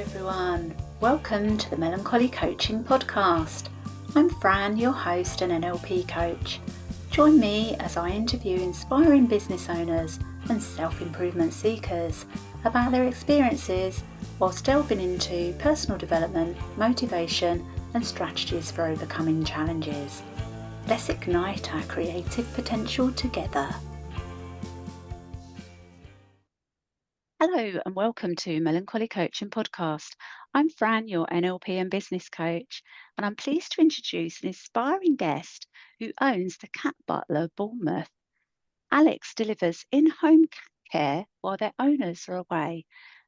everyone. Welcome to the Melancholy Coaching Podcast. I'm Fran, your host and NLP coach. Join me as I interview inspiring business owners and self-improvement seekers about their experiences whilst delving into personal development, motivation and strategies for overcoming challenges. Let's ignite our creative potential together. Hello and welcome to Melancholy Coaching Podcast. I'm Fran, your NLP and Business Coach, and I'm pleased to introduce an inspiring guest who owns the Cat Butler Bournemouth. Alex delivers in-home cat care while their owners are away,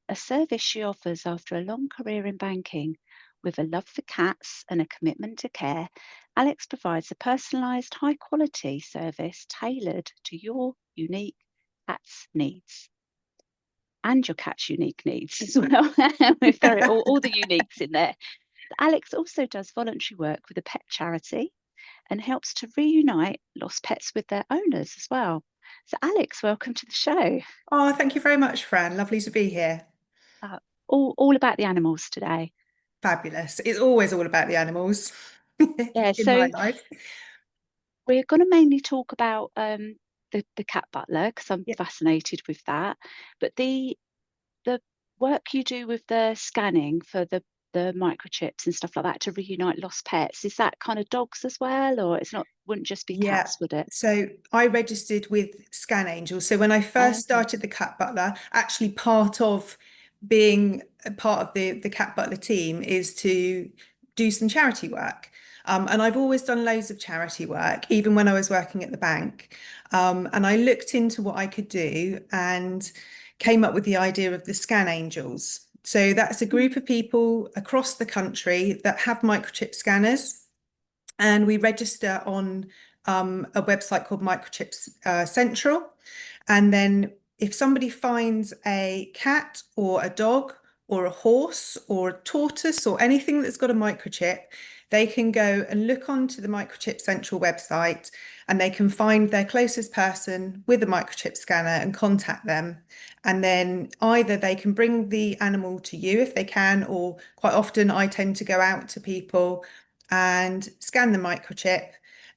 a service she offers after a long career in banking. With a love for cats and a commitment to care, Alex provides a personalised, high-quality service tailored to your unique cat's needs. And your cat's unique needs as well. We've got all the uniques in there. Alex also does voluntary work with a pet charity and helps to reunite lost pets with their owners as well. So Alex, welcome to the show. Oh, thank you very much, Fran. Lovely to be here. All about the animals today. Fabulous. It's always all about the animals Yeah, in my life. We're going to mainly talk about the cat butler because I'm fascinated with that. But the work you do with the scanning for the microchips and stuff like that to reunite lost pets, is that kind of dogs as well, or wouldn't just be cats, would it? So I registered with Scan Angel. So when I first started the Cat Butler, actually part of being a part of the Cat Butler team is to do some charity work. And I've always done loads of charity work, even when I was working at the bank. And I looked into what I could do and came up with the idea of the Scan Angels. So that's a group of people across the country that have microchip scanners. And we register on a website called Microchips Central. And then if somebody finds a cat or a dog or a horse or a tortoise or anything that's got a microchip, they can go and look onto the Microchip Central website and they can find their closest person with a microchip scanner and contact them. And then either they can bring the animal to you if they can, or quite often I tend to go out to people and scan the microchip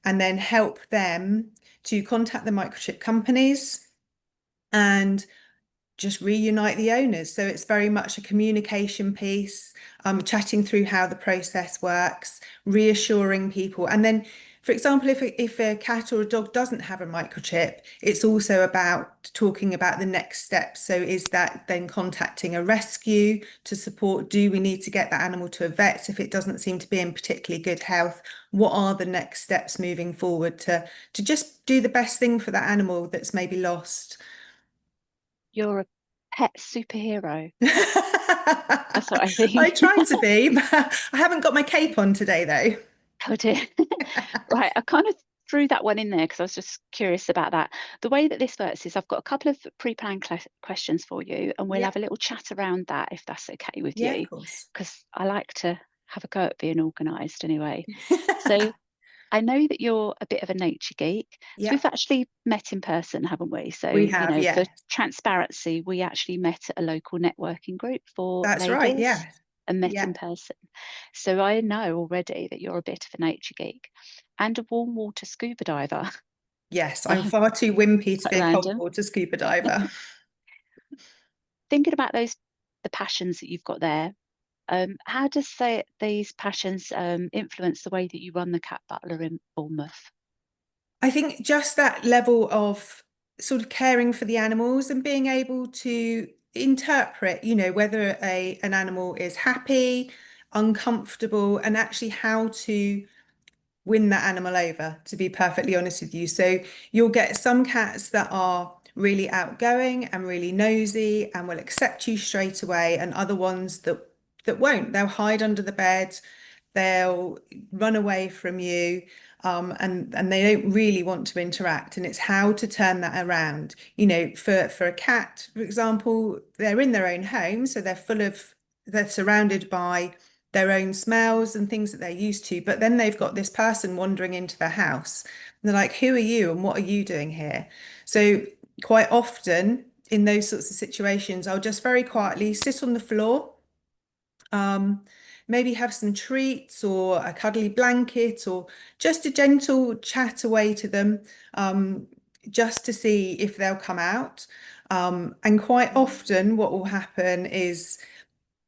and then help them to contact the microchip companies and just reunite the owners. So it's very much a communication piece, chatting through how the process works, reassuring people. And then, for example, if a cat or a dog doesn't have a microchip, it's also about talking about the next steps. So is that then contacting a rescue to support? Do we need to get that animal to a vet if it doesn't seem to be in particularly good health? What are the next steps moving forward to just do the best thing for that animal that's maybe lost? You're a pet superhero. That's what I think. I try to be, but I haven't got my cape on today, though. Oh dear. Right, I kind of threw that one in there because I was just curious about that. The way that this works is I've got a couple of pre-planned questions for you, and we'll have a little chat around that if that's okay with you. Of course. Because I like to have a go at being organised anyway. So I know that you're a bit of a nature geek. So we've actually met in person, haven't we? So we have, for transparency, we actually met at a local networking group for That's ladies. right, yeah. And met in person. So I know already that you're a bit of a nature geek and a warm water scuba diver. Yes, I'm far too wimpy to be a cold Random. water scuba diver. Thinking about the passions that you've got there, how does these passions influence the way that you run the Cat Butler in Bournemouth? I think just that level of sort of caring for the animals and being able to interpret, whether an animal is happy, uncomfortable, and actually how to win that animal over, to be perfectly honest with you. So you'll get some cats that are really outgoing and really nosy and will accept you straight away, and other ones that won't. They'll hide under the bed, they'll run away from you, and they don't really want to interact. And it's how to turn that around. For a cat, for example, they're in their own home, so they're surrounded by their own smells and things that they're used to. But then they've got this person wandering into their house. And they're like, who are you and what are you doing here? So quite often in those sorts of situations, I'll just very quietly sit on the floor Maybe have some treats or a cuddly blanket or just a gentle chat away to them, just to see if they'll come out. And quite often, what will happen is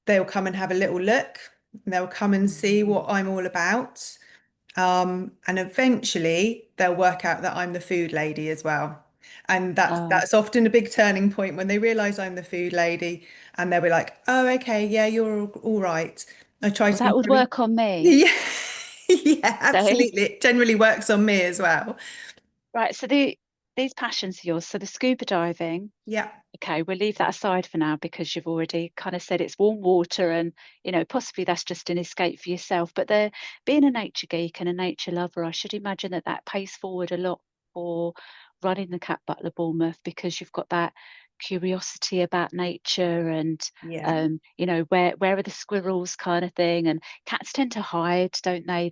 they'll come and have a little look. They'll come and see what I'm all about. And eventually they'll work out that I'm the food lady as well. And that's Oh, that's often a big turning point when they realize I'm the food lady and they'll be like, oh, okay, yeah, you're all right. I try well, to be that would very, work on me. yeah, yeah, So, absolutely. It generally works on me as well. right. So these passions of yours. So the scuba diving. Yeah, Okay, we'll leave that aside for now because you've already kind of said it's warm water and, possibly that's just an escape for yourself. But being a nature geek and a nature lover, I should imagine that that pays forward a lot for running the Cat Butler Bournemouth because you've got that curiosity about nature and, yeah. where are the squirrels kind of thing. And cats tend to hide, don't they?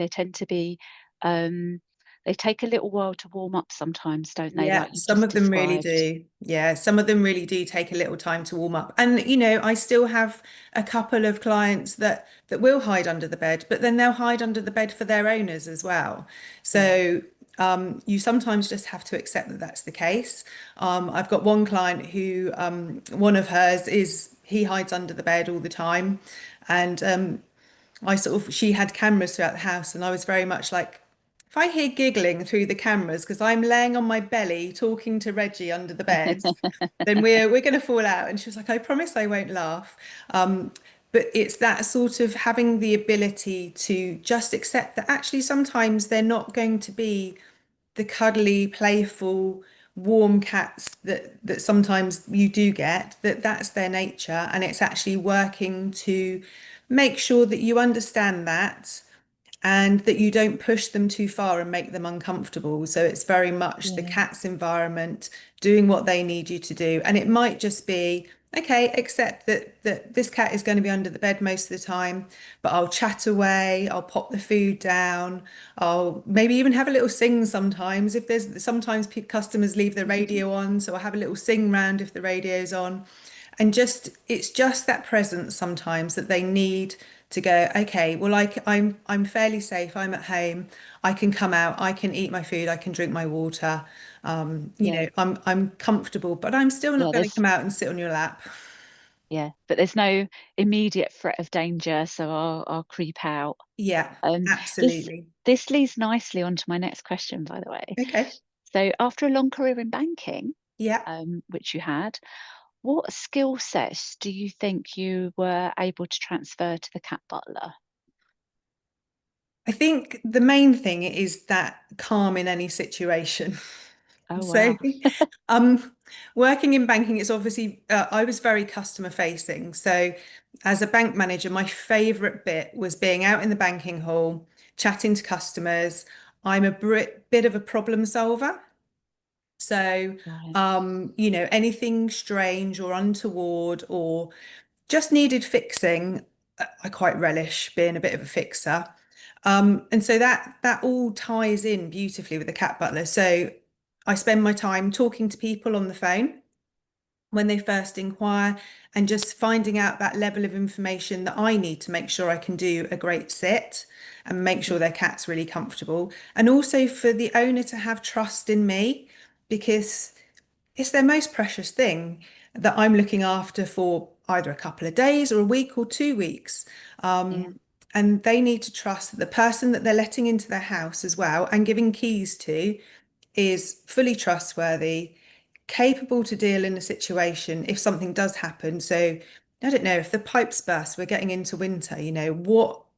Um, they take a little while to warm up sometimes, don't they? Yeah, Like you've some just of them really described. do. Yeah, some of them really do take a little time to warm up. And I still have a couple of clients that will hide under the bed, but then they'll hide under the bed for their owners as well. Yeah. So you sometimes just have to accept that that's the case. I've got one client who one of hers is he hides under the bed all the time, and she had cameras throughout the house, and I was very much like, if I hear giggling through the cameras because I'm laying on my belly talking to Reggie under the bed, then we're going to fall out. And she was like, I promise I won't laugh. But it's that sort of having the ability to just accept that actually sometimes they're not going to be the cuddly, playful, warm cats that sometimes you do get, that's their nature, and it's actually working to make sure that you understand that and that you don't push them too far and make them uncomfortable. So it's very much the Yeah. cat's environment, doing what they need you to do. And it might just be, okay, accept that this cat is going to be under the bed most of the time, but I'll chat away, I'll pop the food down, I'll maybe even have a little sing sometimes. If there's sometimes customers leave the radio on, so I'll have a little sing round if the radio's on. And just it's just that presence sometimes that they need to go, okay, well, I'm fairly safe, I'm at home, I can come out, I can eat my food, I can drink my water. Yeah. I'm comfortable, but I'm still not Yeah. going to come out and sit on your lap. But there's no immediate threat of danger, so I'll creep out. Yeah, Um, this absolutely. this leads nicely on to my next question, by the way. Okay. So after a long career in banking, Yeah. which you had, what skill sets do you think you were able to transfer to the cat butler? I think the main thing is that calm in any situation. Oh So, wow. um, working in banking, it's obviously, I was very customer facing. So, as a bank manager, my favorite bit was being out in the banking hall, chatting to customers. I'm a bit of a problem solver. So, Right. anything strange or untoward or just needed fixing, I quite relish being a bit of a fixer. And so that all ties in beautifully with the cat butler. So I spend my time talking to people on the phone when they first inquire and just finding out that level of information that I need to make sure I can do a great sit and make sure Yeah. their cat's really comfortable. And also for the owner to have trust in me because it's their most precious thing that I'm looking after for either a couple of days or a week or 2 weeks. Yeah. And they need to trust that the person that they're letting into their house as well and giving keys to is fully trustworthy, capable to deal in a situation if something does happen. So I don't know if the pipes burst, we're getting into winter,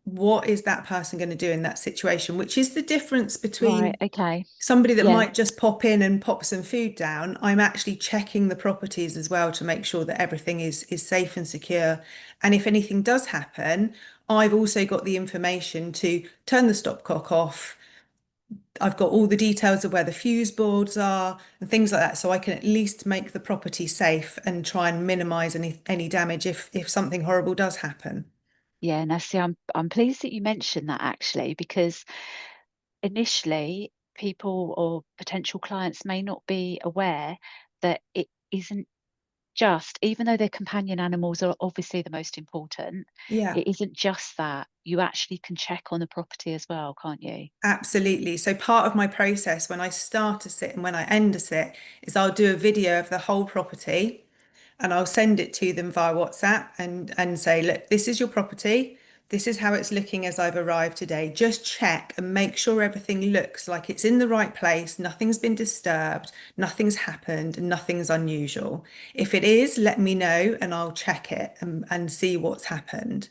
what is that person going to do in that situation? Which is the difference Right. between Okay. somebody that Yeah. might just pop in and pop some food down. I'm actually checking the properties as well to make sure that everything is safe and secure. And if anything does happen, I've also got the information to turn the stopcock off. I've got all the details of where the fuse boards are and things like that, so I can at least make the property safe and try and minimize any damage if something horrible does happen. Yeah. Now, see, I'm pleased that you mentioned that actually, because initially people or potential clients may not be aware that it isn't. just, even though their companion animals are obviously the most important, Yeah. it isn't just that. You actually can check on the property as well, can't you? Absolutely. So part of my process when I start a sit and when I end a sit is I'll do a video of the whole property and I'll send it to them via WhatsApp and say, look, this is your property. This is how it's looking as I've arrived today. Just check and make sure everything looks like it's in the right place. Nothing's been disturbed, nothing's happened, and nothing's unusual. If it is, let me know and I'll check it and see what's happened.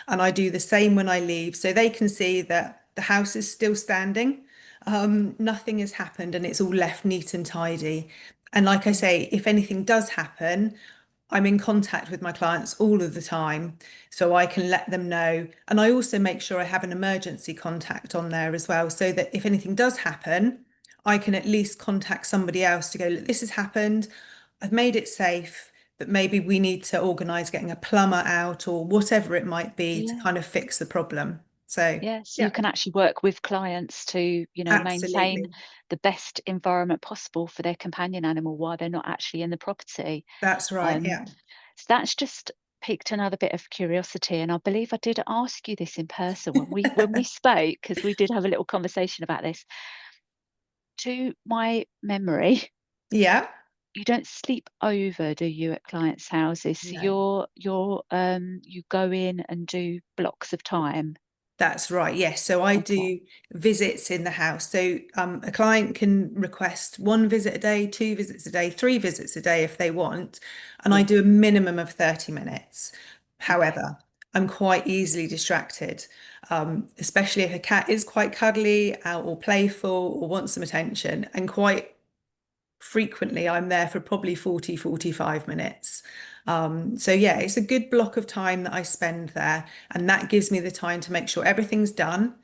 And I do the same when I leave so they can see that the house is still standing. Nothing has happened and it's all left neat and tidy. And like I Yeah. say, if anything does happen, I'm in contact with my clients all of the time, so I can let them know. And I also make sure I have an emergency contact on there as well, so that if anything does happen, I can at least contact somebody else to go, look, this has happened. I've made it safe, but maybe we need to organise getting a plumber out or whatever it might be to Yeah. kind of fix the problem. So, Yeah, so you yeah, can actually work with clients to, maintain absolutely. the best environment possible for their companion animal while they're not actually in the property. That's right. Um, Yeah. so that's just piqued another bit of curiosity, and I believe I did ask you this in person when we spoke, because we did have a little conversation about this. To my memory, Yeah. you don't sleep over, do you, at clients' houses? So No. you go in and do blocks of time. That's right. Yes. So I Okay, do visits in the house. So a client can request one visit a day, two visits a day, three visits a day if they want. And I yeah, do a minimum of 30 minutes. okay. However, I'm quite easily distracted, especially if a cat is quite cuddly or playful or wants some attention. And quite frequently, I'm there for probably 40, 45 minutes. So yeah, it's a good block of time that I spend there, and that gives me the time to make sure everything's done.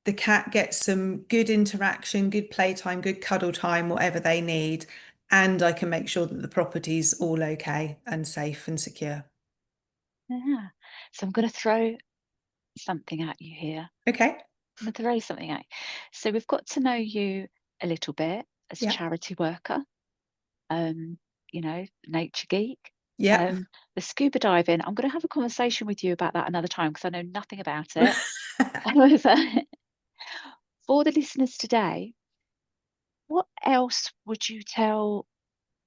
The cat gets some good interaction, good playtime, good cuddle time, whatever they need, and I can make sure that the property's all okay and safe and secure. Yeah. So I'm going to throw something at you here. Okay. I'm going to throw something at you. So we've got to know you a little bit as a Yeah. charity worker, nature geek. Yeah. The scuba diving, I'm going to have a conversation with you about that another time because I know nothing about it. However, for the listeners today, what else would you tell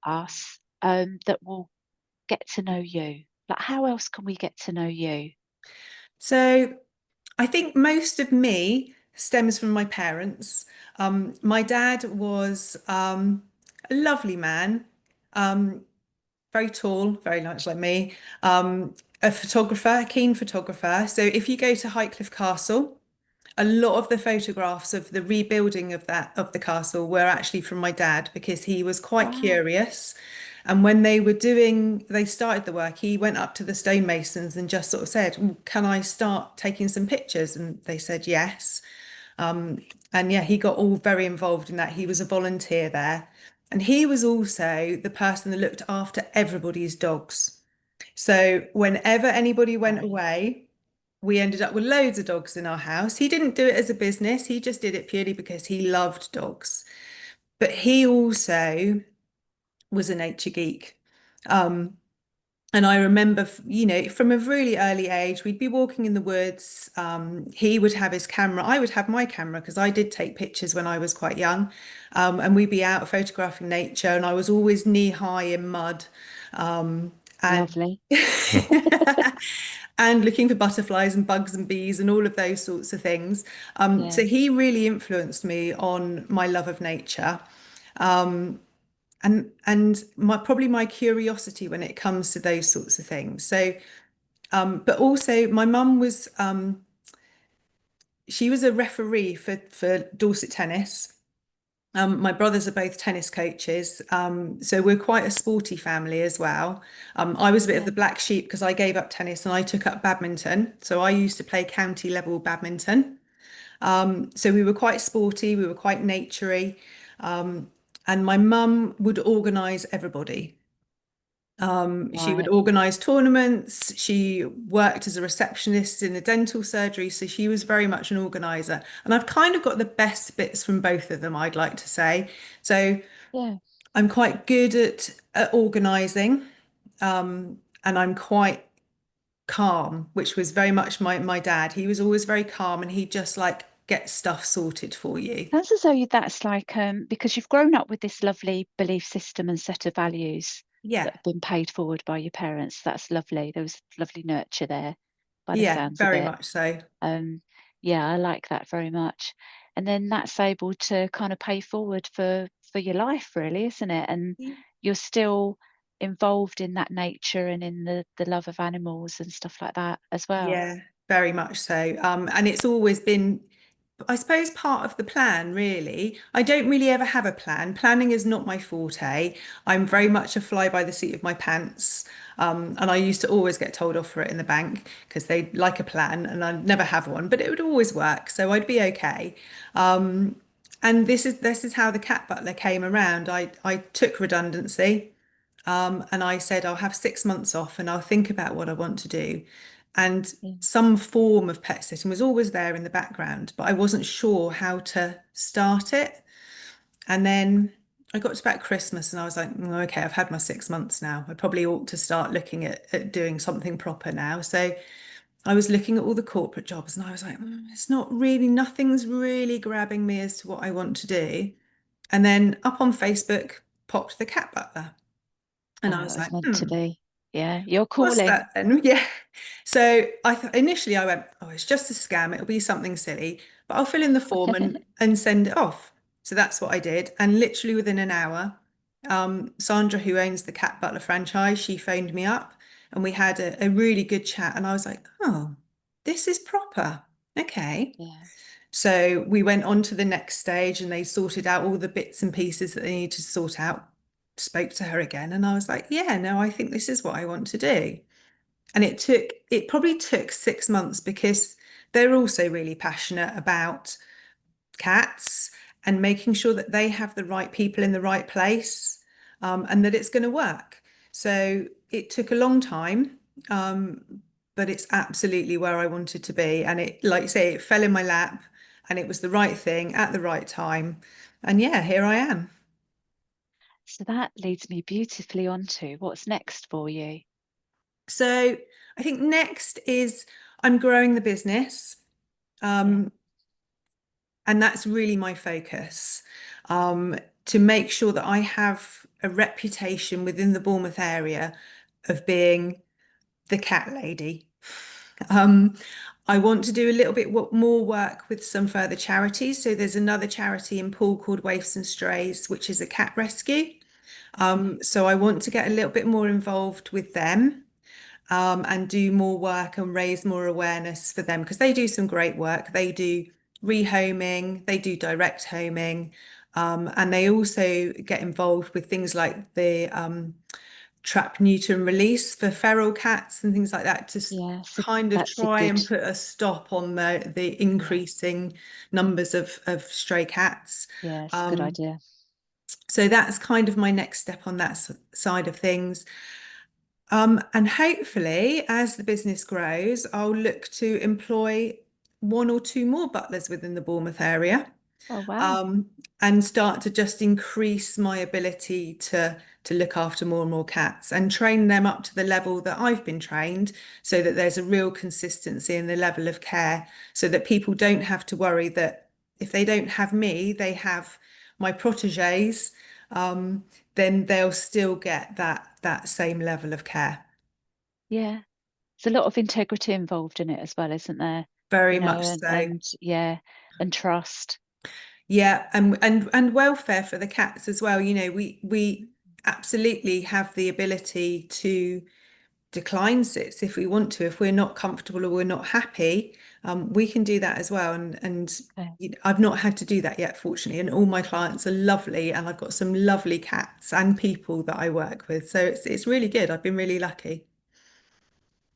us that will get to know you? Like, how else can we get to know you? So I think most of me stems from my parents. My dad was a lovely man, um, very tall, very much like me, a photographer, a keen photographer. So if you go to Highcliffe Castle, a lot of the photographs of the rebuilding of the castle were actually from my dad because he was quite Wow, curious. And when they started the work, he went up to the stonemasons and just sort of said, "Well, can I start taking some pictures?" And they said yes. And yeah, he got all very involved in that. He was a volunteer there. And he was also the person that looked after everybody's dogs. So whenever anybody went right. away, we ended up with loads of dogs in our house. He didn't do it as a business, he just did it purely because he loved dogs. But he also was a nature geek. Um, and I remember, from a really early age, we'd be walking in the woods. He would have his camera. I would have my camera because I did take pictures when I was quite young. And we'd be out photographing nature, and I was always knee high in mud. And Lovely. and looking for butterflies and bugs and bees and all of those sorts of things. Yeah. So he really influenced me on my love of nature and probably my curiosity when it comes to those sorts of things. So, but also my mum was she was a referee for Dorset tennis. My brothers are both tennis coaches, so we're quite a sporty family as well. I was a bit of Yeah. the black sheep because I gave up tennis and I took up badminton. So I used to play county level badminton. So we were quite sporty, we were quite naturey, and my mum would organise everybody. She would Right. organise tournaments. She worked as a receptionist in a dental surgery, so she was very much an organiser. And I've kind of got the best bits from both of them, I'd like to say. So Yeah. I'm quite good at organising, and I'm quite calm, which was very much my dad. He was always very calm, and he just like get stuff sorted for you. Sounds as though that's like because you've grown up with this lovely belief system and set of values Yeah, that have been paid forward by your parents. That's lovely. There was lovely nurture there by the yeah, sounds of very it. much so. Um, yeah, I like that very much. And then that's able to kind of pay forward for your life, really, isn't it? And you're still involved in that nature and in the love of animals and stuff like that as well. Yeah, very much so. And it's always been, I suppose, part of the plan, really. I don't really ever have a plan. Planning is not my forte. I'm very much a fly by the seat of my pants. And I used to always get told off for it in the bank because they like a plan and I'd never have one, but it would always work. So I'd be okay. And this is how the cat butler came around. I took redundancy. And I said, I'll have 6 months off and I'll think about what I want to do. And Yeah. some form of pet sitting was always there in the background, but I wasn't sure how to start it. And then I got to about Christmas and I was like, okay, I've had my 6 months now. I probably ought to start looking at doing something proper now. So I was looking at all the corporate jobs and I was like, it's not really, nothing's really grabbing me as to what I want to do. And then up on Facebook popped the cat butler. And I Oh, was it's like, meant to be. Yeah, your what's calling. that then? Yeah. So initially I went, oh, it's just a scam. It'll be something silly, but I'll fill in the form and send it off. So that's what I did. And literally within an hour, Sandra, who owns the Cat Butler franchise, she phoned me up and we had a really good chat. And I was like, oh, this is proper. Okay. Yeah. So we went on to the next stage and they sorted out all the bits and pieces that they needed to sort out. Spoke to her again and I was like, yeah, no, I think this is what I want to do. And it probably took 6 months because they're also really passionate about cats and making sure that they have the right people in the right place, and that it's going to work. So it took a long time, but it's absolutely where I wanted to be. And it, like you say, it fell in my lap and it was the right thing at the right time. And yeah, here I am. So that leads me beautifully on to what's next for you. So I think next is I'm growing the business. Yeah. Um, And that's really my focus, to make sure that I have a reputation within the Bournemouth area of being the cat lady. Um, I want to do a little bit more work with some further charities. So there's another charity in Poole called Waifs and Strays, which is a cat rescue. Okay. So I want to get a little bit more involved with them, and do more work and raise more awareness for them because they do some great work. They do rehoming, they do direct homing, and they also get involved with things like the trap, neuter, and release for feral cats and things like that to Yeah, so kind of that's a try good, and put a stop on the yeah, increasing numbers of stray cats. yeah, it's a good Um, idea. so that's kind of my next step on that side of things. And hopefully, as the business grows, I'll look to employ one or two more butlers within the Bournemouth area, Oh, wow. um, and start to just increase my ability to look after more and more cats and train them up to the level that I've been trained, so that there's a real consistency in the level of care, so that people don't have to worry that if they don't have me, they have my proteges. Um, then they'll still get that same level of care. Yeah. There's a lot of integrity involved in it as well, isn't there? Very You know, much so. and yeah, and trust. Yeah, and welfare for the cats as well. You know, we absolutely have the ability to decline sits if we want to. If we're not comfortable or we're not happy, we can do that as well. And Okay. I've not had to do that yet, fortunately. And all my clients are lovely, and I've got some lovely cats and people that I work with. So it's really good. I've been really lucky.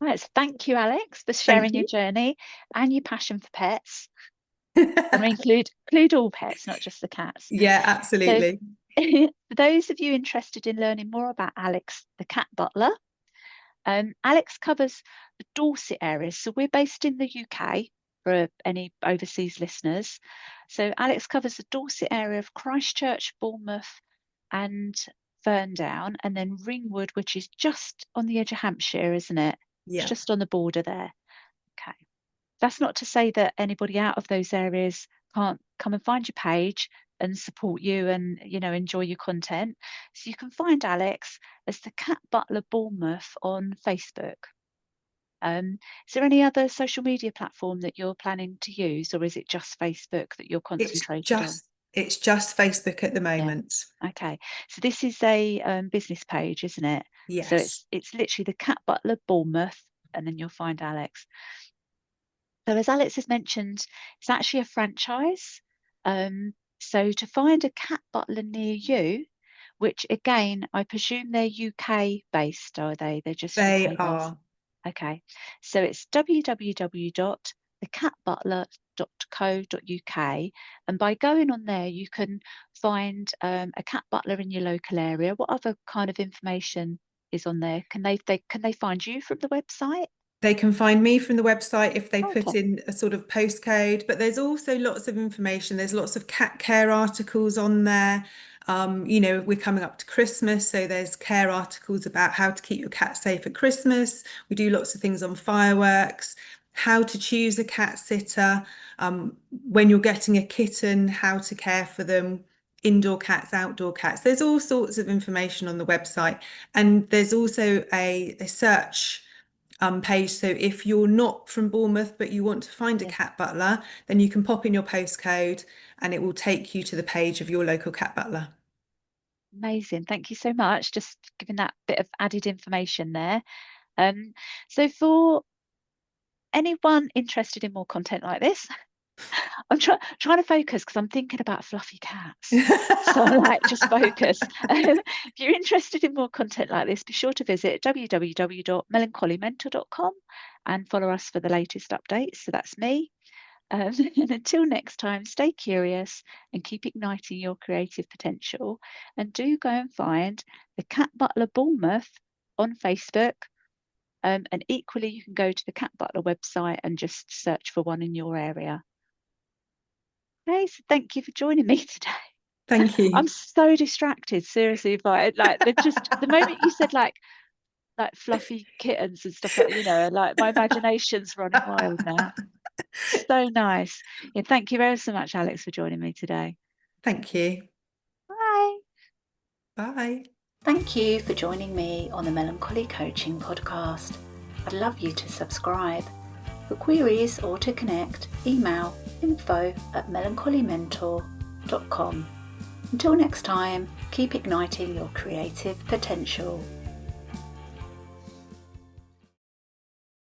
Right, so thank you, Alex, for Thank sharing your you. journey and your passion for pets. And include all pets, not just the cats. Yeah, So absolutely. for those of you interested in learning more about Alex, the cat butler, Alex covers the Dorset area. So we're based in the UK for any overseas listeners. So Alex covers the Dorset area of Christchurch, Bournemouth, and Ferndown, and then Ringwood, which is just on the edge of Hampshire, isn't it? It's Yeah. just on the border there. Okay. That's not to say that anybody out of those areas can't come and find your page and support you and, enjoy your content. So you can find Alex as the Cat Butler Bournemouth on Facebook. Is there any other social media platform that you're planning to use, or is it just Facebook that you're concentrated on? It's just Facebook at the Yeah. moment. Okay. So this is a business page, isn't it? So Yes. it's literally the Cat Butler Bournemouth, and then you'll find Alex. So as Alex has mentioned, it's actually a franchise. So to find a cat butler near you, which again, I presume they're UK based, are they? They're just They UK based. are. Okay. So it's www.thecatbutler.co.uk, and by going on there, you can find a cat butler in your local area. What other kind of information is on there? Can they find you from the website? They can find me from the website if they put Okay. in a sort of postcode, but there's also lots of information. There's lots of cat care articles on there. We're coming up to Christmas, so there's care articles about how to keep your cat safe at Christmas. We do lots of things on fireworks, how to choose a cat sitter, when you're getting a kitten, how to care for them, indoor cats, outdoor cats. There's all sorts of information on the website. And there's also a search page. So if you're not from Bournemouth, but you want to find a Yeah. cat butler, then you can pop in your postcode and it will take you to the page of your local cat butler. Amazing. Thank you so much. Just giving that bit of added information there. So for anyone interested in more content like this, I'm trying to focus because I'm thinking about fluffy cats. So just focus. If you're interested in more content like this, be sure to visit www.melancholymentor.com and follow us for the latest updates. So that's me. And until next time, stay curious and keep igniting your creative potential. And do go and find the Cat Butler Bournemouth on Facebook. And equally, you can go to the Cat Butler website and just search for one in your area. Okay, so thank you for joining me today. Thank you. I'm so distracted, seriously, by the moment you said like fluffy kittens and stuff like like my imagination's running wild now. So nice. Yeah, thank you very so much, Alex, for joining me today. Thank you. Bye. Bye. Thank you for joining me on the Melancholy Coaching Podcast. I'd love you to subscribe. For queries or to connect, email info@melancholymentor.com. Until next time, keep igniting your creative potential.